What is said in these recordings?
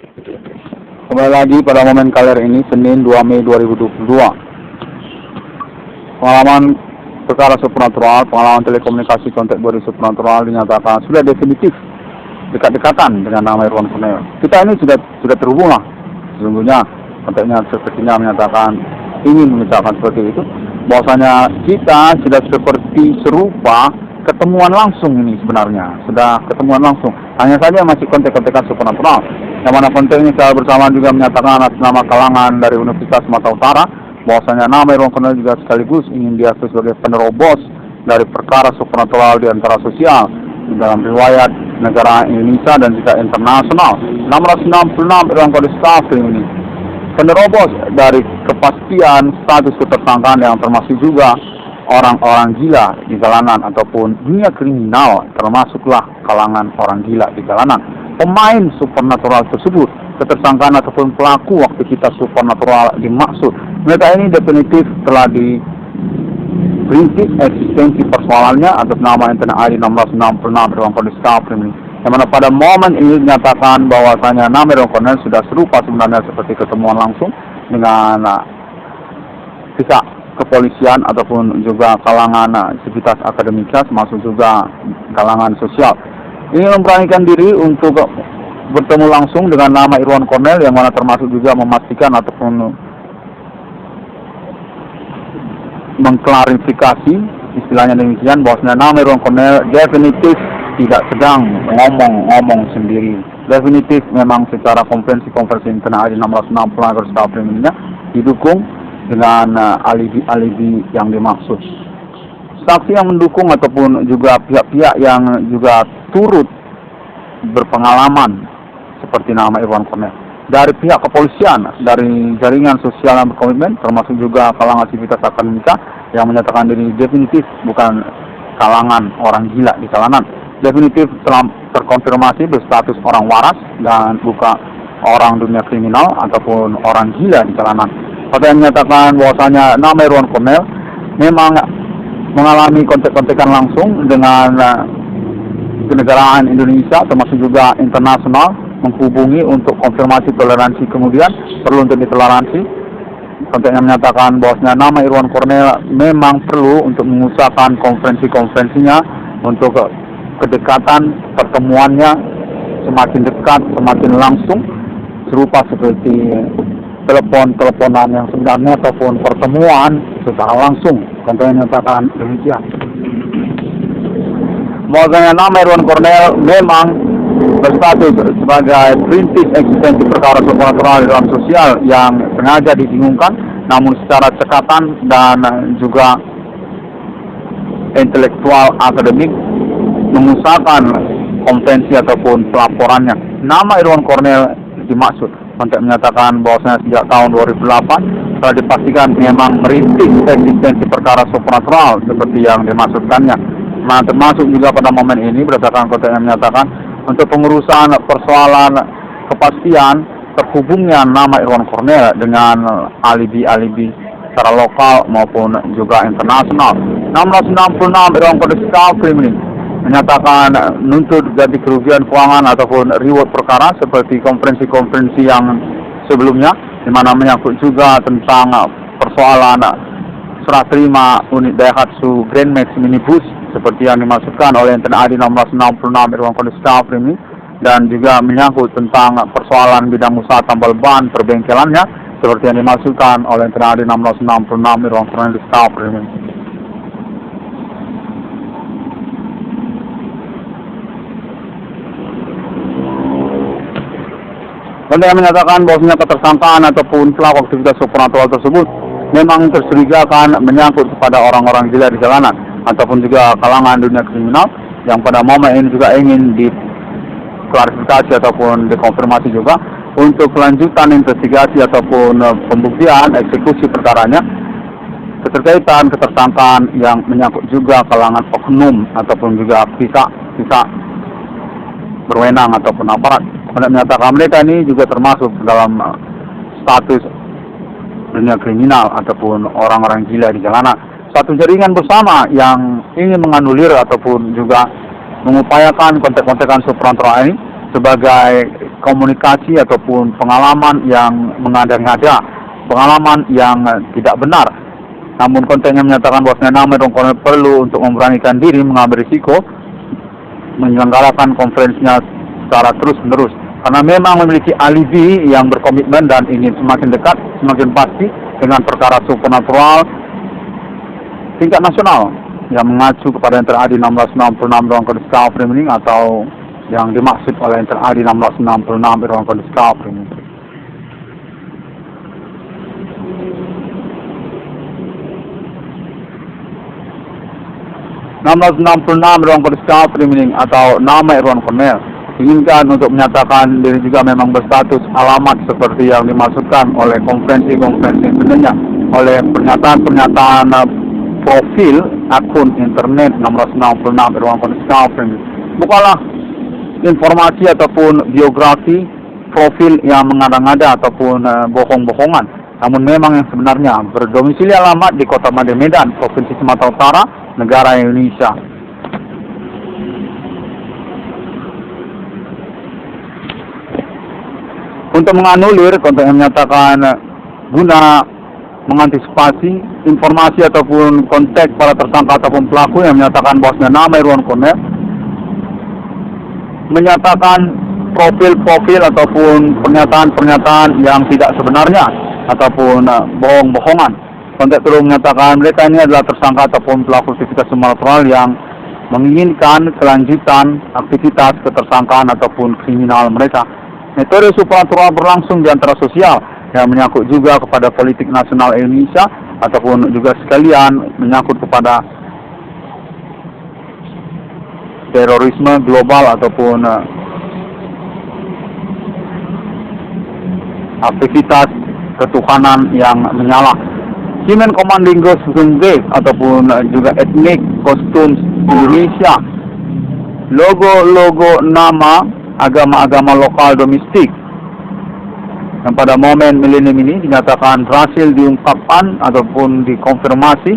Kembali lagi pada momen kaler ini, Senin 2 Mei 2022. Pengalaman perkara supernatural, pengalaman telekomunikasi kontak body supernatural dinyatakan sudah definitif dekat-dekatan dengan nama Irwan Cornel. Kita ini sudah terhubung lah. Sesungguhnya kontaknya sepertinya menyatakan ingin menyatakan seperti itu, bahwasanya kita sudah seperti serupa ketemuan langsung ini sebenarnya. Sudah ketemuan langsung. Hanya saja masih kontak-kontakan supernatural. Yang mana kontak ini secara bersamaan juga menyatakan atas nama kalangan dari Universitas Sumatera Utara, bahwasanya nama Irwan Cornel juga sekaligus ingin diakui sebagai penerobos dari perkara supernatural di antara sosial dalam riwayat negara Indonesia dan juga internasional. 666 Irwan Cornel staff ini penerobos dari kepastian status ketersangkaan yang termasuk juga orang-orang gila di jalanan ataupun dunia kriminal, termasuklah kalangan orang gila di jalanan. Pemain supernatural tersebut, ketersangkaan ataupun pelaku waktu kita supernatural dimaksud, mereka ini definitif telah diperintis eksistensi persoalannya atas nama internet ID 1666 Irwan Cornel staff ini. Yang mana pada momen ini dinyatakan bahwasanya nama Irwan Cornel sudah serupa sebenarnya seperti ketemuan langsung dengan pihak kepolisian ataupun juga kalangan sivitas akademika, termasuk juga kalangan sosial. Ini memberanikan diri untuk bertemu langsung dengan nama Irwan Cornel, yang mana termasuk juga memastikan ataupun mengklarifikasi, istilahnya demikian, bahwasanya nama Irwan Cornel definitif tidak sedang ngomong-ngomong sendiri. Definitif memang secara konferensi internet ID 660 staff ini didukung dengan alibi-alibi yang dimaksud. Saksi yang mendukung ataupun juga pihak-pihak yang juga turut berpengalaman seperti nama Irwan Cornel. Dari pihak kepolisian, dari jaringan sosial yang berkomitmen, termasuk juga kalangan sivitas akademika yang menyatakan diri definitif bukan kalangan orang gila di jalanan. Definitif telah terkonfirmasi berstatus orang waras dan bukan orang dunia kriminal ataupun orang gila di jalanan. Pada yang menyatakan bahwasanya nama Irwan Cornel memang mengalami kontak-kontakan langsung dengan kenegaraan Indonesia, termasuk juga internasional, menghubungi untuk konfirmasi toleransi, kemudian perlu untuk ditoleransi. Kontaknya menyatakan bahwasanya nama Irwan Cornel memang perlu untuk mengusahakan konferensi-konferensinya untuk kedekatan pertemuannya semakin dekat, semakin langsung, serupa seperti telepon-teleponan yang sebenarnya ataupun pertemuan secara langsung. Kontaknya menyatakan demikian. Bahwasanya nama Irwan Cornel memang berstatus sebagai perintis eksistensi perkara supernatural dalam sosial yang sengaja dibingungkan, namun secara cekatan dan juga intelektual akademik mengusahakan konvensi ataupun pelaporannya. Nama Irwan Cornel dimaksud. Kontak menyatakan bahwasanya sejak tahun 2008 telah dipastikan memang merintis eksistensi perkara supernatural seperti yang dimaksudkannya. Nah, termasuk juga pada momen ini berdasarkan kontak yang menyatakan untuk pengurusan persoalan kepastian terhubungnya nama Irwan Cornel dengan alibi-alibi secara lokal maupun juga internasional. 666 Irwan Cornel staff ini menyatakan menuntut ganti kerugian keuangan ataupun reward perkara seperti konferensi-konferensi yang sebelumnya, di mana menyangkut juga tentang persoalan serah terima unit Daihatsu Grand Max minibus seperti yang dimaksudkan oleh internet ID 1666 Irwan Cornel staff ini, dan juga menyangkut tentang persoalan bidang usaha tambal ban perbengkelannya seperti yang dimaksudkan oleh internet ID 1666 Irwan Cornel staff ini. Kontak yang menyatakan bahwasanya ketersangkaan ataupun pelaku aktivitas supernatural tersebut memang tercurigakan menyangkut kepada orang-orang gila di jalanan ataupun juga kalangan dunia kriminal yang pada momen ini juga ingin diklarifikasi ataupun dikonfirmasi juga untuk kelanjutan investigasi ataupun pembuktian eksekusi perkaranya, keterkaitan ketersangkaan yang menyangkut juga kalangan oknum ataupun juga pihak berwenang ataupun aparat. Menyatakan mereka ini juga termasuk dalam status dunia kriminal ataupun orang-orang gila di jalanan. Satu jaringan bersama yang ingin menganulir ataupun juga mengupayakan kontak-kontakan supernatural ini sebagai komunikasi ataupun pengalaman yang mengada-ngada, pengalaman yang tidak benar. Namun kontennya menyatakan bahwasanya nama Irwan Cornel perlu untuk memberanikan diri mengambil risiko menyelenggarakan konferensinya secara terus-menerus, karena memang memiliki alibi yang berkomitmen dan ingin semakin dekat, semakin pasti dengan perkara supernatural tingkat nasional yang mengacu kepada Enter AD 1666 Ruang Kode Skala atau yang dimaksud oleh Enter AD 1666 Ruang Kode Skala. 1666 Ruang Kode Skala atau nama Irwan Cornel inginkan untuk menyatakan diri juga memang berstatus alamat seperti yang dimaksudkan oleh konferensi-konferensi sebenarnya, oleh pernyataan-pernyataan profil akun internet 1666 Irwan Kode Skala. Bukanlah informasi ataupun biografi profil yang mengada-ngada ataupun bohong-bohongan, namun memang yang sebenarnya berdomisili alamat di Kota Made Medan, Provinsi Sumatera Utara, negara Indonesia. Untuk menganulir konten yang menyatakan guna mengantisipasi informasi ataupun konteks para tersangka ataupun pelaku yang menyatakan bahwasanya nama Irwan Cornel, menyatakan profil-profil ataupun pernyataan-pernyataan yang tidak sebenarnya ataupun bohong-bohongan. Konteks terus menyatakan mereka ini adalah tersangka ataupun pelaku aktivitas supernatural yang menginginkan kelanjutan aktivitas ketersangkaan ataupun kriminal mereka. Metode supernatural berlangsung di antara sosial yang menyangkut juga kepada politik nasional Indonesia ataupun juga sekalian menyangkut kepada terorisme global ataupun aktivitas ketuhanan yang menyala. Human Commanding Ghost Gate ataupun juga etnik kostum Indonesia, logo-logo nama agama-agama lokal domestik yang pada momen milenium ini dinyatakan berhasil diungkapkan ataupun dikonfirmasi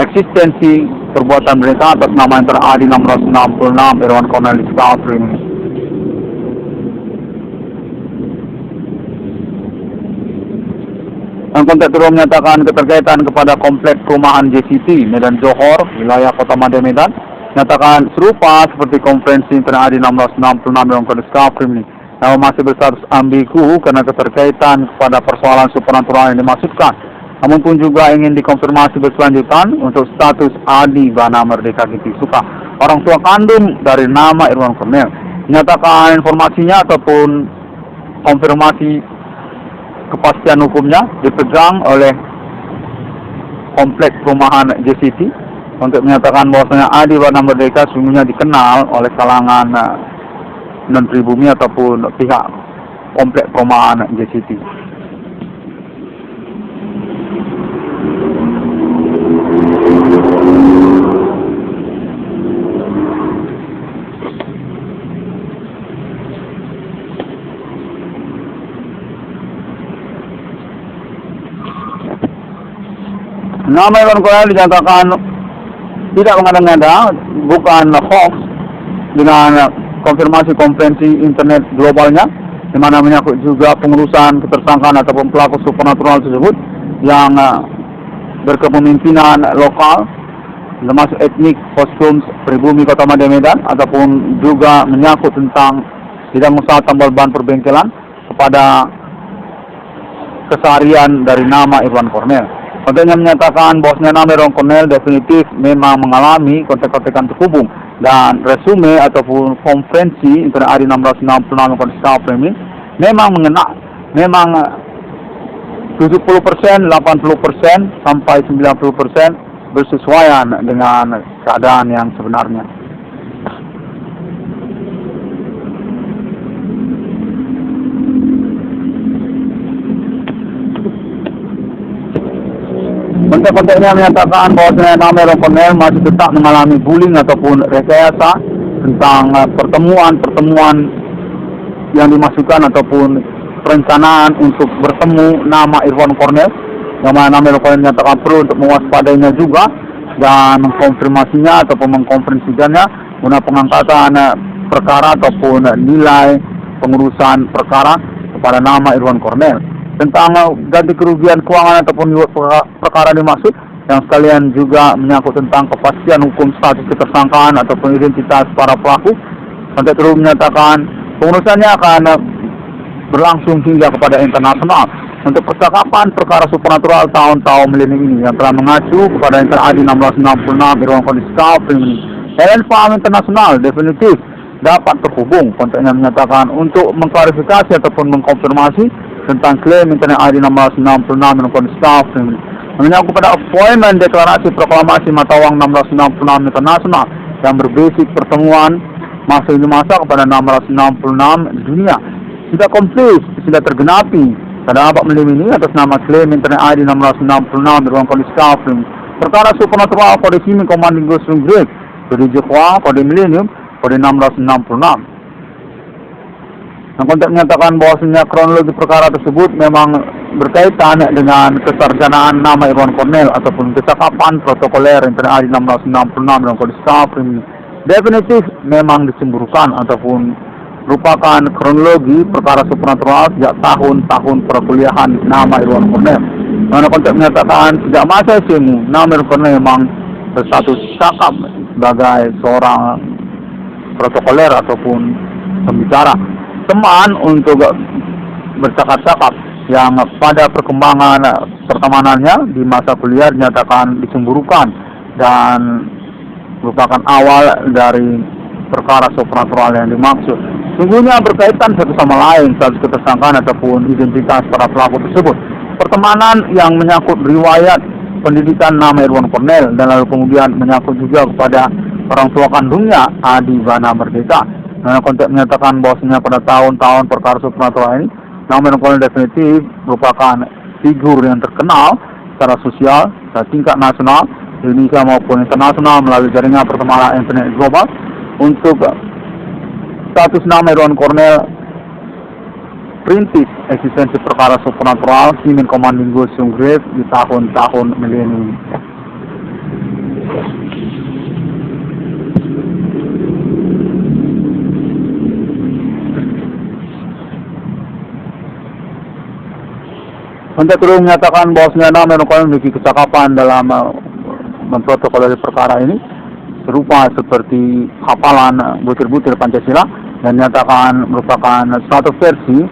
eksistensi perbuatan mereka atas nama Enter AD 1666 Irwan Cornel di Skala. Yang konteks terus menyatakan keterkaitan kepada kompleks perumahan JCT Medan Johor, wilayah Kota Made Medan, menyatakan serupa seperti konferensi Enter AD 1666 Ruang Kode Skala ini. Namun masih berstatus ambigu karena keterkaitan kepada persoalan supernatural yang dimaksudkan. Namun pun juga ingin dikonfirmasi berkelanjutan untuk status Adi Bana Merdeka Kiti Suka, orang tua kandung dari nama Irwan Cornel. Menyatakan informasinya ataupun konfirmasi kepastian hukumnya dipegang oleh kompleks perumahan JCT untuk menyatakan bahwasanya Adi Bana Merdeka sungguhnya dikenal oleh kalangan non-pribumi ataupun pihak kompleks perumahan JCT. Nama Irwan Cornel dinyatakan tidak mengada-ngada, bukan hoax, dengan konfirmasi konferensi internet globalnya, di mana menyangkut juga pengurusan ketersangkaan ataupun pelaku supernatural tersebut yang berkepemimpinan lokal, termasuk etnik kostum pribumi Kota Made Medan, ataupun juga menyangkut tentang bidang usaha tambal ban perbengkelan kepada keseharian dari nama Irwan Cornel. Kontennya menyatakan bahwasanya nama Irwan Cornel definitif memang mengalami kontek-kontekan terhubung dan resume ataupun konferensi Internet AD 1666 Kode Skala ini memang mengena, memang 70%, 80% sampai 90% bersesuaian dengan keadaan yang sebenarnya. Kontek-konteknya menyatakan bahwa nama Irwan Cornel masih tetap mengalami bullying ataupun rekayasa tentang pertemuan-pertemuan yang dimasukkan ataupun perencanaan untuk bertemu nama Irwan Cornel, yang mana nama Irwan Cornel menyatakan perlu untuk mewaspadainya juga dan mengkonfirmasinya ataupun mengkonferensikannya guna pengangkatan perkara ataupun nilai pengurusan perkara kepada nama Irwan Cornell. Tentang ganti kerugian keuangan ataupun perkara dimaksud yang sekalian juga menyangkut tentang kepastian hukum status ketersangkaan ataupun identitas para pelaku. Konteks terus menyatakan pengurusannya akan berlangsung hingga kepada internasional. Untuk percakapan perkara supernatural tahun-tahun milenium ini yang telah mengacu kepada Inter-AD 1666 Irwan Kodiska ini, Farm Internasional definitif dapat terhubung. Konteksnya menyatakan untuk mengklarifikasi ataupun mengkonfirmasi tentang klaim Internet ID 1666 Irwan Kodiska ini menyangkut pada appointment deklarasi proklamasi mata uang 1666 internasional yang berbasis pertemuan masa ini masa kepada 666 di dunia sudah komplit, sudah tergenapi pada abad milenium ini atas nama klaim Internet ID 1666 Irwan Kodiska perkara supernatural kode Siemens Commanding Ghost Great kode Jepwa kode milenium kode 1666. Yang konteks menyatakan bahwasanya kronologi perkara tersebut memang berkaitan dengan kesarjanaan nama Irwan Cornell ataupun kecakapan protokoler Internet ID 1666 Irwan Kodiska definitif memang dicemburukan ataupun merupakan kronologi perkara supernatural sejak tahun-tahun perkuliahan nama Irwan Cornell. Mana konteks menyatakan sejak masa SMA nama Irwan Cornell memang berstatus cakap sebagai seorang protokoler ataupun pembicara teman untuk bercakap-cakap yang pada perkembangan pertemanannya di masa kuliah dinyatakan dicemburukan dan merupakan awal dari perkara supernatural yang dimaksud. Sungguhnya berkaitan satu sama lain status ketersangkaan ataupun identitas para pelaku tersebut. Pertemanan yang menyangkut riwayat pendidikan nama Irwan Cornell dan lalu kemudian menyangkut juga kepada orang tua kandungnya Adi Bana Merdeka. Nah, konteks menyatakan bahwasanya pada tahun-tahun perkara supernatural ini nama Irwan Cornell definitif merupakan figur yang terkenal secara sosial, secara tingkat nasional, Indonesia maupun internasional melalui jaringan pertemanan internet global. Untuk status nama Irwan Cornell perintis eksistensi perkara supernatural Siemens Commanding Ghost Grave di tahun-tahun milenium. Untuk terus menyatakan bahwasanya nama Irwan Cornell memiliki kecakapan dalam memprotokoleri perkara ini serupa seperti hafalan butir-butir Pancasila dan menyatakan merupakan suatu versi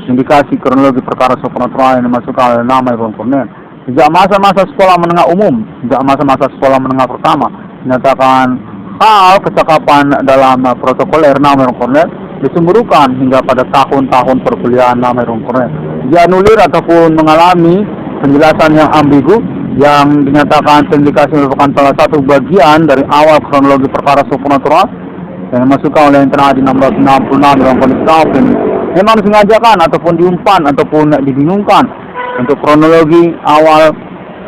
indikasi kronologi perkara supernatural yang dimasukkan oleh nama Irwan Cornell. Sejak masa-masa sekolah menengah umum, sejak masa-masa sekolah menengah pertama, menyatakan hal kecakapan dalam protokoler nama Irwan Cornell disembunyikan hingga pada tahun-tahun perkuliahan nama Irwan Cornell. Dianulir ataupun mengalami penjelasan yang ambigu yang dinyatakan terindikasi merupakan salah satu bagian dari awal kronologi perkara supernatural yang dimasukkan oleh Internet ID 1666 dalam kondisi kafir. Memang disengajakan ataupun diumpan ataupun dibingungkan untuk kronologi awal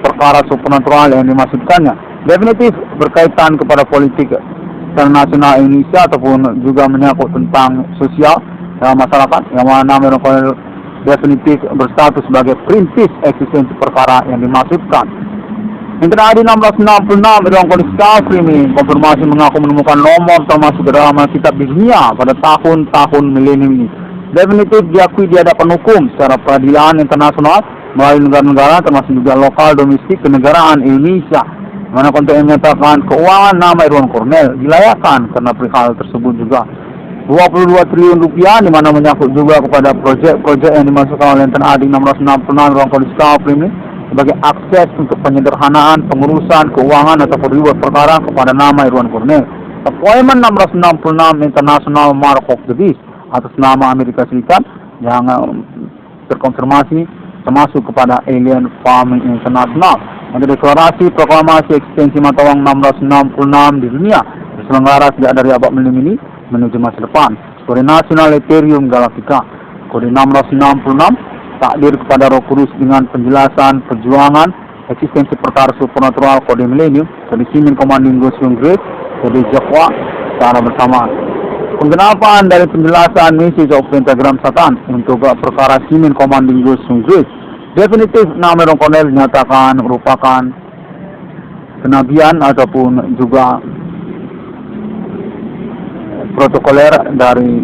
perkara supernatural yang dimasukkannya. Definitif berkaitan kepada politik nasional Indonesia ataupun juga menyangkut tentang sosial dalam masyarakat yang mana Irwan Cornell definitif berstatus sebagai perintis eksistensi perkara yang dimaksudkan. Internet ID 1666 Irwan Kodiska ini konfirmasi mengaku menemukan nomor termasuk ke dalam kitab di dunia pada tahun-tahun milenium ini. Definitif diakui di hadapan hukum secara peradilan internasional melalui negara-negara termasuk juga lokal domestik kenegaraan Indonesia. Mana konteks menyatakan keuangan nama Irwan Cornell dilayakkan karena perihal tersebut juga 22 triliun rupiah di mana menyangkut juga kepada proyek-proyek yang dimasukkan oleh Internet ID 1666 Irwan Kodiska ini sebagai akses untuk penyederhanaan pengurusan keuangan atau reward perkara kepada nama Irwan Cornell. Appointment 1666 International Mark of the Beast atas nama Amerika Serikat yang terkonfirmasi termasuk kepada Alien Farming International. Untuk deklarasi proklamasi eksistensi mata uang 1666 di dunia diselenggara sejak dari abad milenium ini menuju masa depan. Kode nasional Ethereum Galactica kode 1666 takdir kepada Roh Kudus dengan penjelasan perjuangan eksistensi perkara supernatural kode milenium kode Siemens Commanding Ghost Grave kode Jepwa secara bersamaan. Penggenapan dari penjelasan misi of pentagram Satan untuk perkara Siemens Commanding Ghost Grave definitif nama Irwan Cornell dinyatakan merupakan kenabian ataupun juga protokoler dari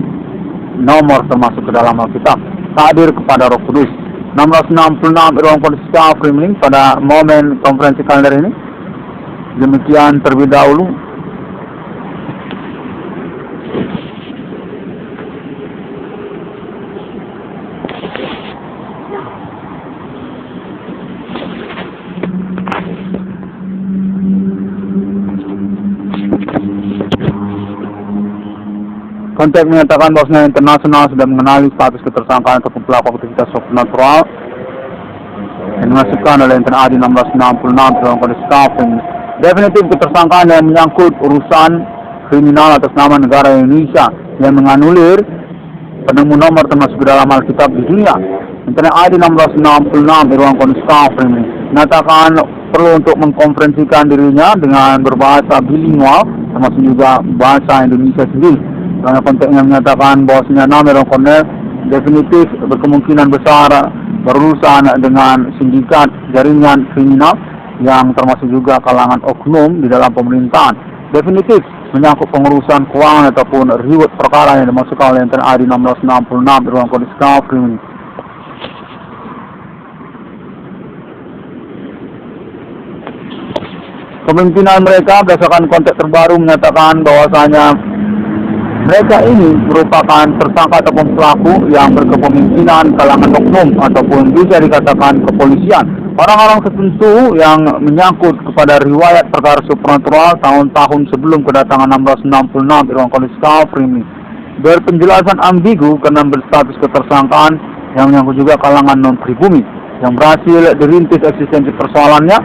nomor termasuk ke dalam Alkitab, hadir kepada Roh Kudus. 666 ruang kondisi Freemling pada momen konferensi kalender ini. Demikian terlebih dahulu. Konteks menyatakan bahwa internasional sudah mengenali status ketersangkaan ataupun pelaku aktivitas supernatural yang dimasukkan oleh Internal AD 1666 dalam kondisi Freemling. Definitif ketersangkaan yang menyangkut urusan kriminal atas nama negara Indonesia yang menganulir penemu nomor termasuk dalam Alkitab di dunia. Internal AD 1666 di ruang kondisi Freemling menyatakan perlu untuk mengkonferensikan dirinya dengan berbahasa bilingual termasuk juga bahasa Indonesia sendiri. Karena konteksnya menyatakan bahwasanya nama Ron Cornell definitif berkemungkinan besar berurusan dengan sindikat jaringan kriminal yang termasuk juga kalangan oknum di dalam pemerintahan. Definitif menyangkut pengurusan keuangan ataupun reward perkara yang dimasukkan oleh Internal AD 1666 di ruang kondisi Freemling. Kepemimpinan mereka berdasarkan konteks terbaru menyatakan bahwasanya mereka ini merupakan tersangka ataupun pelaku yang berkepemimpinan kalangan oknum ataupun bisa dikatakan kepolisian. Orang-orang tertentu yang menyangkut kepada riwayat perkara supernatural tahun-tahun sebelum kedatangan 1666 di ruang kondisi Freemling berpenjelasan ambigu karena berstatus ketersangkaan yang menyangkut juga kalangan non-pribumi yang berhasil dirintis eksistensi persoalannya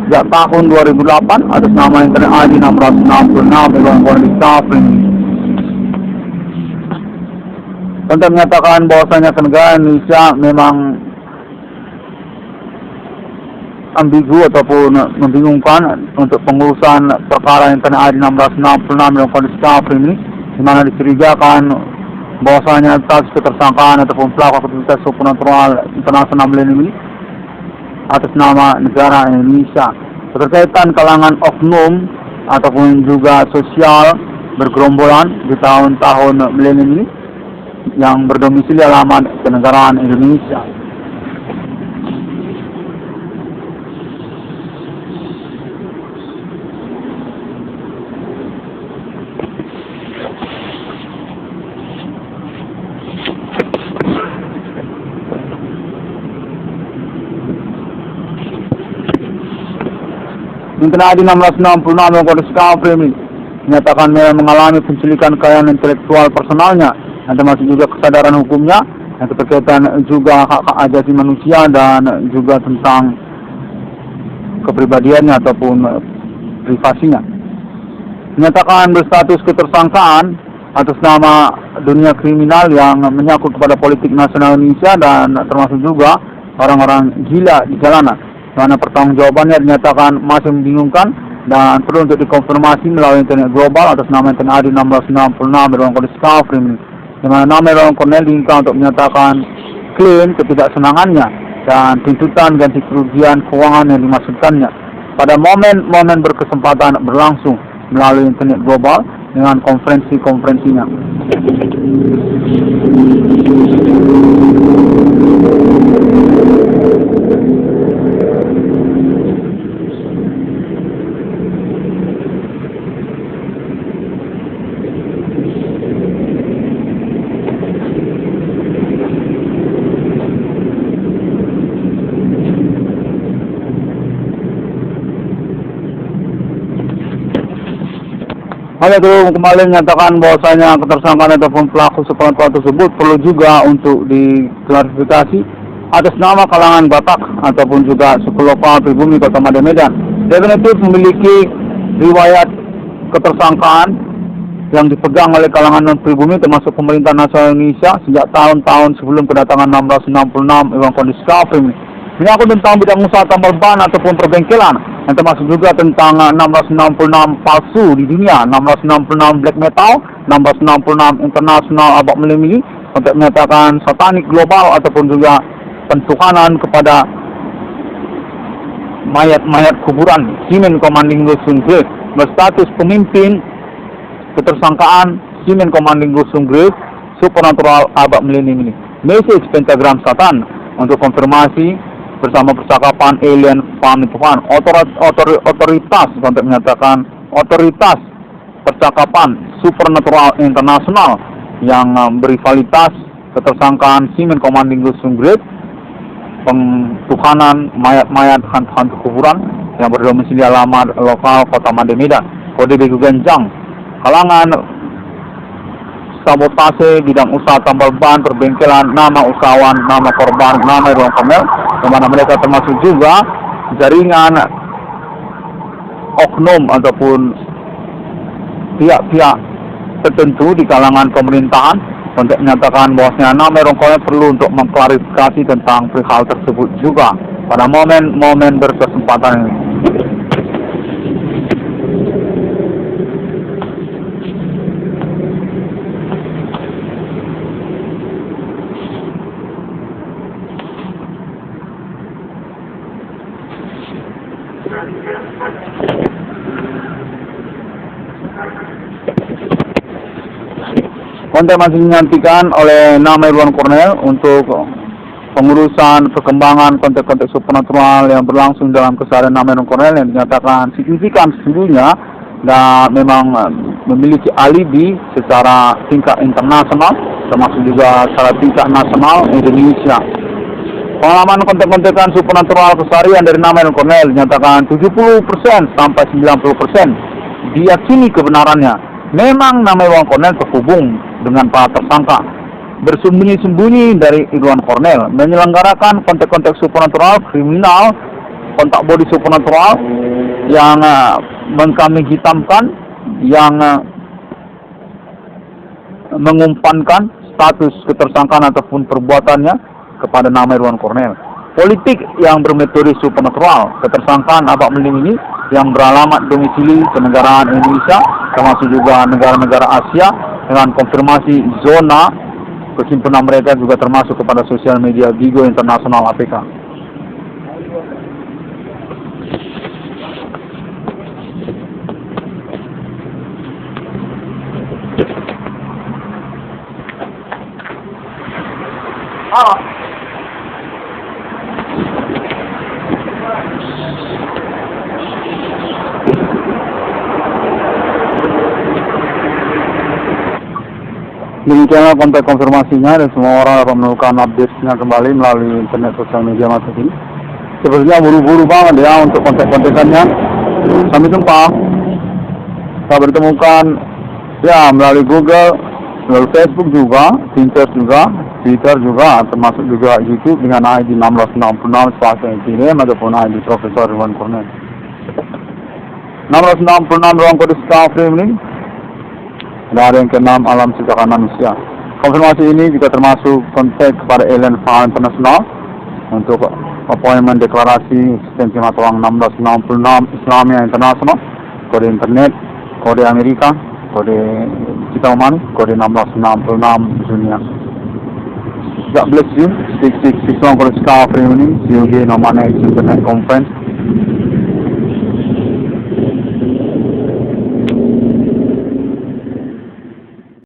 sejak tahun 2008 atas nama Internal AD 1666 di ruang kondisi Freemling. Untuk menyatakan bahwasanya negara Indonesia memang ambigu ataupun membingungkan untuk pengurusan perkara Internal AD 1666 dalam kondisi Freemling, di mana dicurigakan bahwasanya status ketersangkaan ataupun pelaku aktivitas supernatural internasional ini atas nama negara Indonesia. Keterkaitan kalangan oknum ataupun juga sosial bergerombolan di tahun-tahun milenium ini yang berdomisili alamat kenegaraan Indonesia. Internal AD 1666 dalam kondisi Freemling menyatakan mengalami penculikan kekayaan intelektual personalnya dan termasuk juga kesadaran hukumnya yang berkaitan juga hak-hak asasi manusia dan juga tentang kepribadiannya ataupun privasinya. Menyatakan berstatus ketersangkaan atas nama dunia kriminal yang menyangkut kepada politik nasional Indonesia dan termasuk juga orang-orang gila di jalanan. Karena pertanggungjawabannya dinyatakan masih membingungkan dan perlu untuk dikonfirmasi melalui internet global atas nama Internal AD 1666 dalam kondisi Freemling, di mana nama Ron Cornell diinginkan untuk menyatakan klaim ketidaksenangannya dan tuntutan ganti kerugian keuangan yang dimaksudkannya pada momen-momen berkesempatan berlangsung melalui internet global dengan konferensi-konferensinya. Hal itu kembali menyatakan bahwasanya ketersangkaan ataupun pelaku supernatural tersebut perlu juga untuk diklarifikasi atas nama kalangan Batak ataupun juga suku lokal pribumi Kota Mada Medan. Definitif memiliki riwayat ketersangkaan yang dipegang oleh kalangan non-pribumi termasuk pemerintah nasional Indonesia sejak tahun-tahun sebelum kedatangan 1666 Iwan Kondisi Freemling. Menyangkut tentang bidang usaha tambal ban ataupun perbengkelan, yang termasuk juga tentang 1666 palsu di dunia, 1666 black metal, 1666 internasional abak melimili untuk menyatakan satanik global ataupun juga pentuhanan kepada mayat-mayat kuburan. Human Commanding Wilson berstatus pemimpin ketersangkaan Seamen Commanding Gusung Grave Supernatural Abak Melini. Message Pentagram Satan untuk konfirmasi bersama percakapan alien Fahmi Tuhan. Otoritas untuk menyatakan otoritas percakapan supernatural internasional yang berrivalitas ketersangkaan Seamen Commanding Gusung Grave, pengtuhanan mayat-mayat hantu-hantu kuburan yang berdomisili alamat lokal Kota Made Medan, kode Begu Ganjang, kalangan sabotase bidang usaha tambal ban, perbengkelan, nama usahawan, nama korban, nama Irwan Kornel, di mana mereka termasuk juga jaringan oknum ataupun pihak-pihak tertentu di kalangan pemerintahan untuk menyatakan bahwasanya nama Irwan Kornel perlu untuk mengklarifikasi tentang perihal tersebut juga pada momen-momen berkesempatan ini. Konten masih dinantikan oleh nama Irwan Kornel untuk pengurusan perkembangan konten-konten supernatural yang berlangsung dalam keseharian nama Irwan Kornel yang dinyatakan signifikan sesungguhnya dan memang memiliki alibi secara tingkat internasional termasuk juga secara tingkat nasional Indonesia. Pengalaman konten-konten supernatural keseharian dari nama Irwan Kornel dinyatakan 70% sampai 90% diyakini kebenarannya. Memang nama Irwan Kornel terhubung dengan para tersangka bersembunyi-sembunyi dari Irwan Kornel menyelenggarakan konten-konten supernatural kriminal, kontak body supernatural yang mengkambing hitamkan, yang mengumpankan status ketersangkaan ataupun perbuatannya kepada nama Irwan Kornel. Politik yang bermetode supernatural, ketersangkaan Abak Meling ini yang beralamat domisili kenegaraan Indonesia termasuk juga negara-negara Asia dengan konfirmasi zona kesimpulan mereka juga termasuk kepada sosial media Bigo Internasional APK. Demikianlah konten konfirmasinya dan semua orang dapat menemukan update-nya kembali melalui internet sosial media masa kini. Sepertinya buru-buru banget ya untuk konten-kontennya. Sampai jumpa. Kita bertemukan ya melalui Google, melalui Facebook juga, Pinterest juga, Twitter juga, termasuk juga YouTube dengan ID 1666 Spasial Engineer ataupun ID Profesor Irwan Kornel. 666 ruang kode Skafrim dari yang ke-6 alam ciptakan manusia. Konfirmasi ini juga termasuk kontak kepada alien Fahmi internasional untuk appointment deklarasi eksistensi mata uang 1666 Islamia Internasional, kode internet, kode Amerika, kode kita umani, kode 1666 dunia. God bless you. 6661 kode Skafrim ini CUG nomor next internet conference.